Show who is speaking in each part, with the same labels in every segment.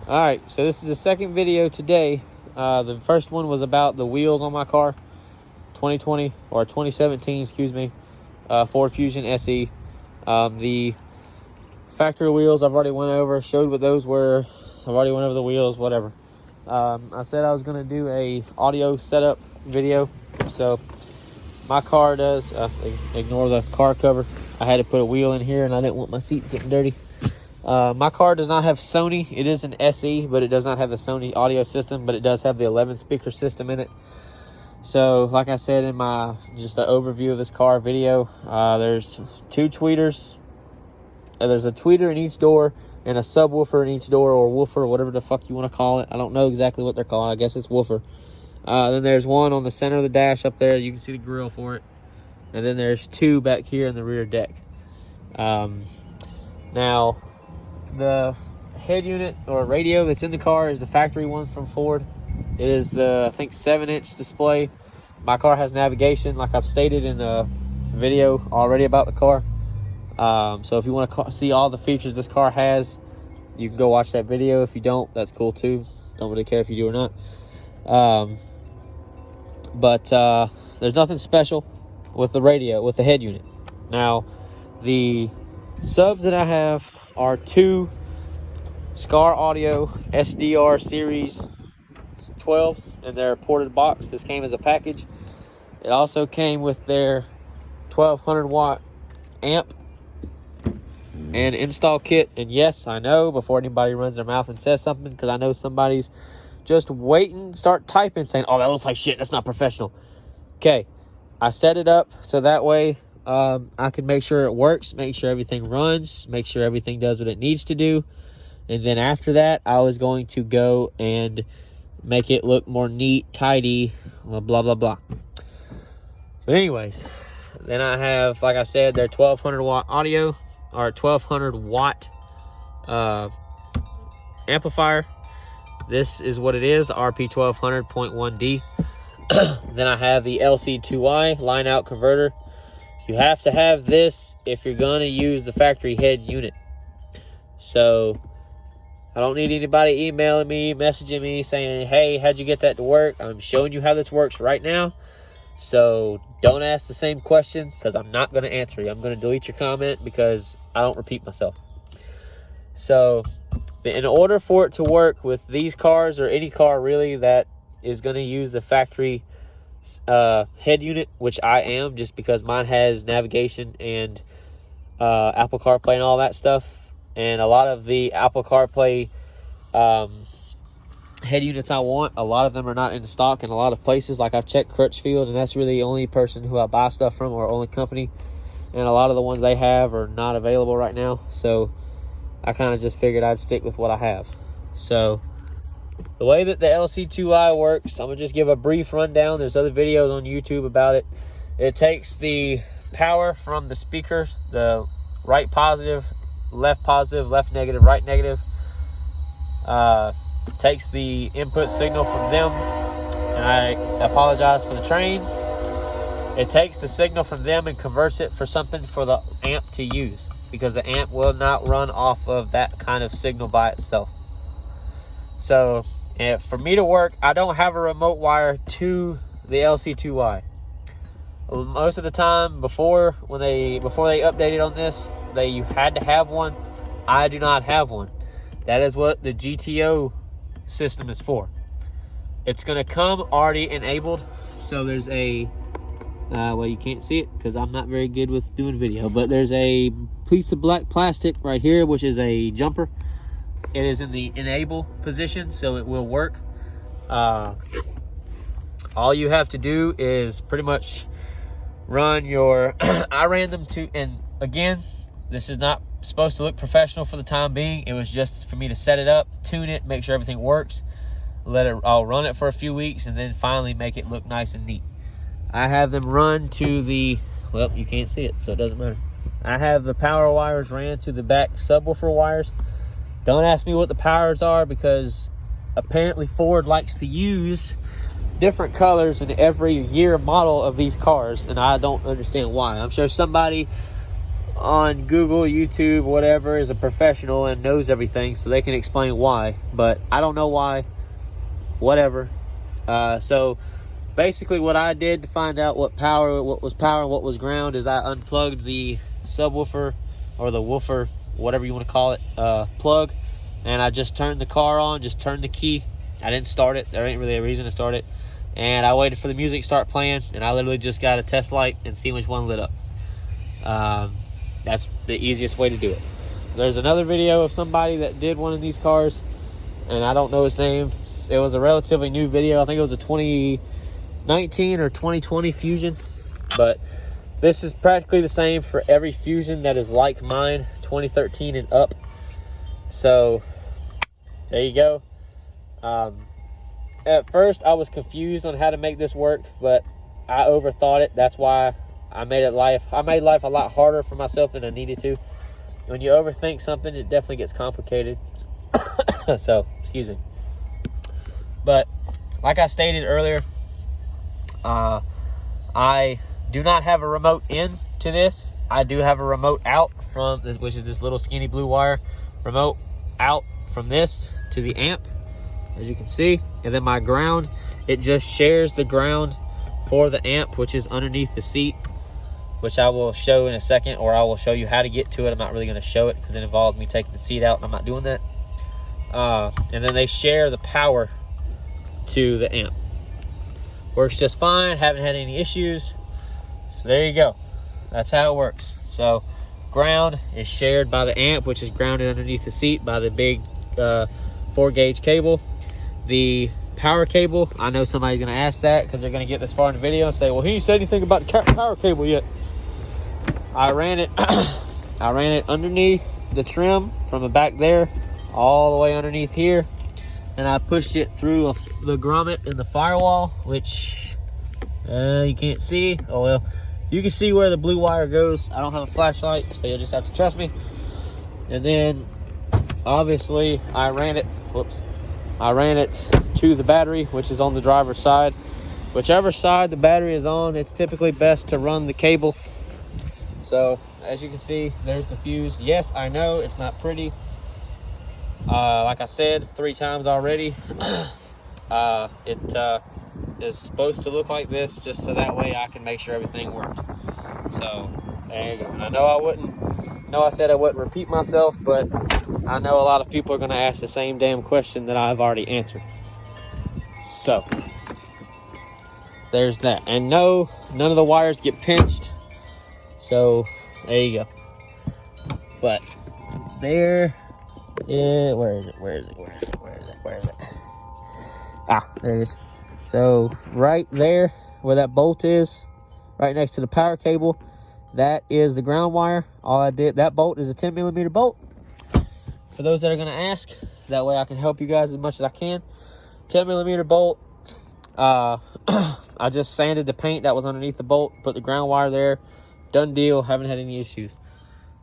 Speaker 1: Alright, so this is the second video today. The first one was about the wheels on my car. 2020 or 2017, excuse me. Ford Fusion SE. The factory wheels I've already went over, showed what those were. I've already went over the wheels, whatever. I said I was going to do a audio setup video. So my car does, ignore the car cover. I had to put a wheel in here and I didn't want my seat getting dirty. My car does not have Sony. It is an SE, but it does not have the Sony audio system, but it does have the 11 speaker system in it. So like I said in my just the overview of this car video, there's two tweeters. There's a tweeter in each door and a subwoofer in each door, or woofer, whatever the fuck you want to call it. I don't know exactly what they're calling. I guess it's woofer. Then there's one on the center of the dash up there. You can see the grill for it. And then there's two back here in the rear deck. Now, the head unit or radio that's in the car is the factory one from Ford. It is the, I think, 7-inch display. My car has navigation, like I've stated in a video already about the car. So if you want to see all the features this car has, you can go watch that video. If you don't, that's cool too. Don't really care if you do or not. But there's nothing special with the radio, with the head unit. Now, the subs that I have are two Scar Audio SDR Series 12s in their ported box. This came as a package. It also came with their 1200 watt amp and install kit. And yes, I know, before anybody runs their mouth and says something, because I know somebody's just waiting, start typing, saying, oh, that looks like shit, that's not professional. Okay, I set it up so that way I can make sure it works, make sure everything runs, make sure everything does what it needs to do. And then after that, I was going to go and make it look more neat, tidy, blah, blah, blah. But anyways, then I have, like I said, their 1200 watt audio, or 1200 watt amplifier. This is what it is, the RP1200.1D. Then I have the LC2I line out converter. You have to have this if you're going to use the factory head unit. So I don't need anybody emailing me, messaging me, saying, hey, how'd you get that to work? I'm showing you how this works right now. So don't ask the same question, because I'm not going to answer you. I'm going to delete your comment because I don't repeat myself. So in order for it to work with these cars, or any car really that is going to use the factory head unit, which I am, just because mine has navigation and Apple CarPlay and all that stuff. And a lot of the Apple CarPlay head units I want, a lot of them are not in stock in a lot of places. Like I've checked Crutchfield, and that's really the only person who I buy stuff from, or only company. And a lot of the ones they have are not available right now. So I kind of just figured I'd stick with what I have. So the way that the LC2I works, I'm going to just give a brief rundown. There's other videos on YouTube about it. It takes the power from the speakers, the right positive, left negative, right negative. Takes the input signal from them, and I apologize for the train. It takes the signal from them and converts it for something for the amp to use, because the amp will not run off of that kind of signal by itself. So for me to work, I don't have a remote wire to the LC2I. Most of the time before they updated on this, you had to have one. I do not have one. That is what the GTO system is for. It's going to come already enabled. So there's a well, you can't see it because I'm not very good with doing video, but there's a piece of black plastic right here, which is a jumper. It is in the enable position, so it will work. All you have to do is pretty much run your I ran them to, and again, this is not supposed to look professional for the time being. It was just for me to set it up, tune it, make sure everything works. I'll run it for a few weeks, and then finally make it look nice and neat. I have them run to the, well, you can't see it, so it doesn't matter. I have the power wires ran to the back subwoofer wires. Don't ask me what the powers are, because apparently Ford likes to use different colors in every year model of these cars, and I don't understand why. I'm sure somebody on Google, YouTube, whatever, is a professional and knows everything, so they can explain why. But I don't know why. Whatever. So basically, what I did to find out what was power and what was ground is I unplugged the subwoofer or the woofer, whatever you want to call it, plug, and I just turned the car on. Just turned the key. I didn't start it. There ain't really a reason to start it. And I waited for the music to start playing, and I literally just got a test light and see which one lit up. That's the easiest way to do it. There's another video of somebody that did one of these cars, and I don't know his name. It was a relatively new video. I think it was a 2019 or 2020 Fusion, but this is practically the same for every Fusion that is like mine, 2013 and up. So there you go. At first I was confused on how to make this work, but I overthought it. That's why I made life a lot harder for myself than I needed to. When you overthink something, it definitely gets complicated. So, excuse me. But like I stated earlier, I do not have a remote in to this. I do have a remote out from this, which is this little skinny blue wire remote out from this to the amp, as you can see. And then my ground, it just shares the ground for the amp, which is underneath the seat, which I will show in a second, or I will show you how to get to it. I'm not really going to show it because it involves me taking the seat out, and I'm not doing that. And then they share the power to the amp. Works just fine. Haven't had any issues. So there you go. That's how it works. So ground is shared by the amp, which is grounded underneath the seat by the big 4-gauge cable. The power cable, I know somebody's going to ask that because they're going to get this far in the video and say, well, he ain't said anything about the power cable yet. I ran it I ran it underneath the trim from the back there all the way underneath here, and I pushed it through the grommet in the firewall, which you can't see. Oh well, you can see where the blue wire goes. I don't have a flashlight, so you'll just have to trust me. And then obviously I ran it to the battery, which is on the driver's side. Whichever side the battery is on, it's typically best to run the cable. So as you can see, there's the fuse. Yes, I know it's not pretty. Like I said 3 times already, it is supposed to look like this, just so that way I can make sure everything works. So there you go. And I said I wouldn't repeat myself, but I know a lot of people are going to ask the same damn question that I've already answered. So there's that. And no, none of the wires get pinched. So there you go. But there, where is it? Ah, there it is. So right there where that bolt is, right next to the power cable, that is the ground wire. All I did, that bolt is a 10mm bolt. For those that are going to ask, that way I can help you guys as much as I can. 10mm bolt. I just sanded the paint that was underneath the bolt, put the ground wire there. Done deal. Haven't had any issues.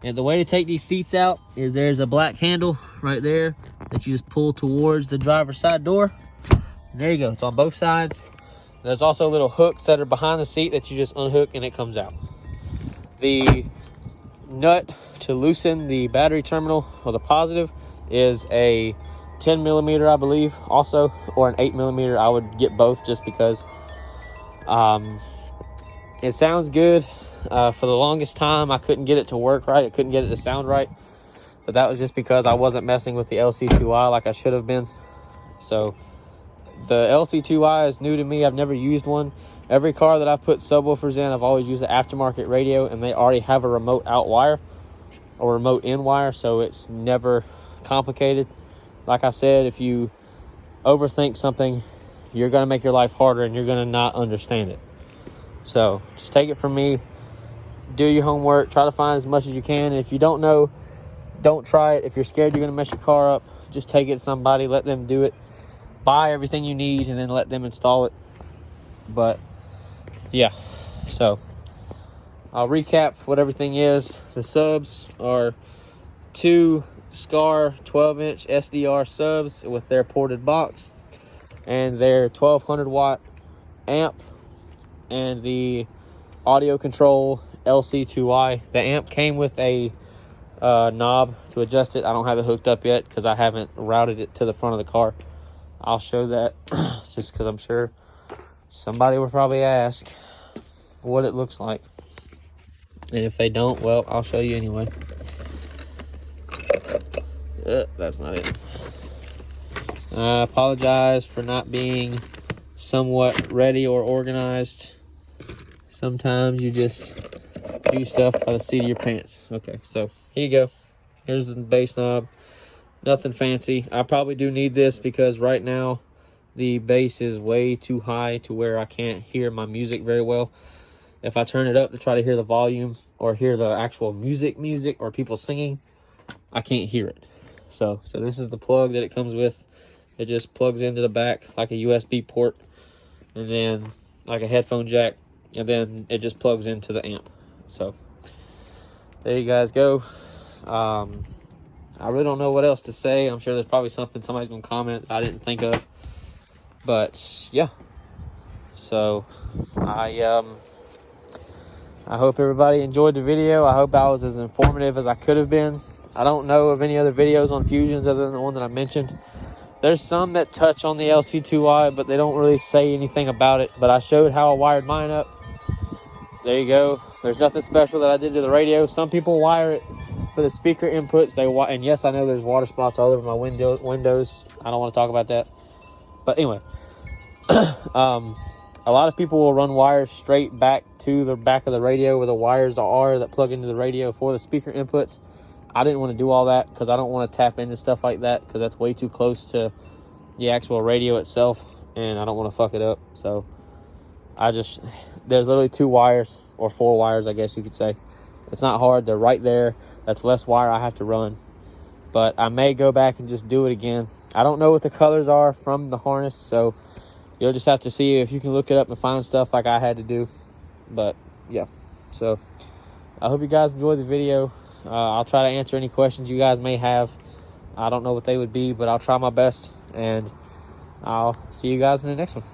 Speaker 1: And the way to take these seats out is there's a black handle right there that you just pull towards the driver's side door. And there you go. It's on both sides. There's also little hooks that are behind the seat that you just unhook and it comes out. The nut to loosen the battery terminal, or the positive, is a 10mm, I believe, also, or an 8mm. I would get both just because it sounds good. For the longest time, I couldn't get it to work right. I couldn't get it to sound right. But that was just because I wasn't messing with the LC2i like I should have been. So the LC2i is new to me. I've never used one. Every car that I've put subwoofers in, I've always used an aftermarket radio, and they already have a remote out wire or remote in wire, so it's never complicated. Like I said, if you overthink something, you're going to make your life harder and you're going to not understand it. So just take it from me. Do your homework. Try to find as much as you can. And if you don't know, don't try it. If you're scared you're going to mess your car up, just take it to somebody. Let them do it. Buy everything you need and then let them install it. But yeah, so I'll recap what everything is. The subs are 2 SCAR 12-inch SDR subs with their ported box and their 1200 watt amp, and the audio control LC2i. The amp came with a knob to adjust it. I don't have it hooked up yet because I haven't routed it to the front of the car. I'll show that just because I'm sure somebody will probably ask what it looks like. And if they don't, well, I'll show you anyway. That's not it. I apologize for not being somewhat ready or organized. Sometimes you just do stuff by the seat of your pants. Okay, so here you go. Here's the bass knob. Nothing fancy. I probably do need this because right now the bass is way too high to where I can't hear my music very well. If I turn it up to try to hear the volume or hear the actual music or people singing, I can't hear it. So this is the plug that it comes with. It just plugs into the back like a USB port, and then like a headphone jack, and then it just plugs into the amp. So there you guys go. I really don't know what else to say. I'm sure there's probably something somebody's gonna comment I didn't think of, but yeah. So I hope everybody enjoyed the video. I hope I was as informative as I could have been. I don't know of any other videos on Fusions other than the one that I mentioned. There's some that touch on the LC2i, but they don't really say anything about it. But I showed how I wired mine up. There you go. There's nothing special that I did to the radio. Some people wire it for the speaker inputs. And yes, I know there's water spots all over my windows. I don't want to talk about that. But anyway, a lot of people will run wires straight back to the back of the radio where the wires are that plug into the radio for the speaker inputs. I didn't want to do all that because I don't want to tap into stuff like that because that's way too close to the actual radio itself, and I don't want to fuck it up. So there's literally 2 wires, or 4 wires, I guess you could say. It's not hard. They're right there. That's less wire I have to run. But I may go back and just do it again. I don't know what the colors are from the harness, so you'll just have to see if you can look it up and find stuff like I had to do. But yeah, so I hope you guys enjoyed the video. I'll try to answer any questions you guys may have. I don't know what they would be, but I'll try my best, and I'll see you guys in the next one.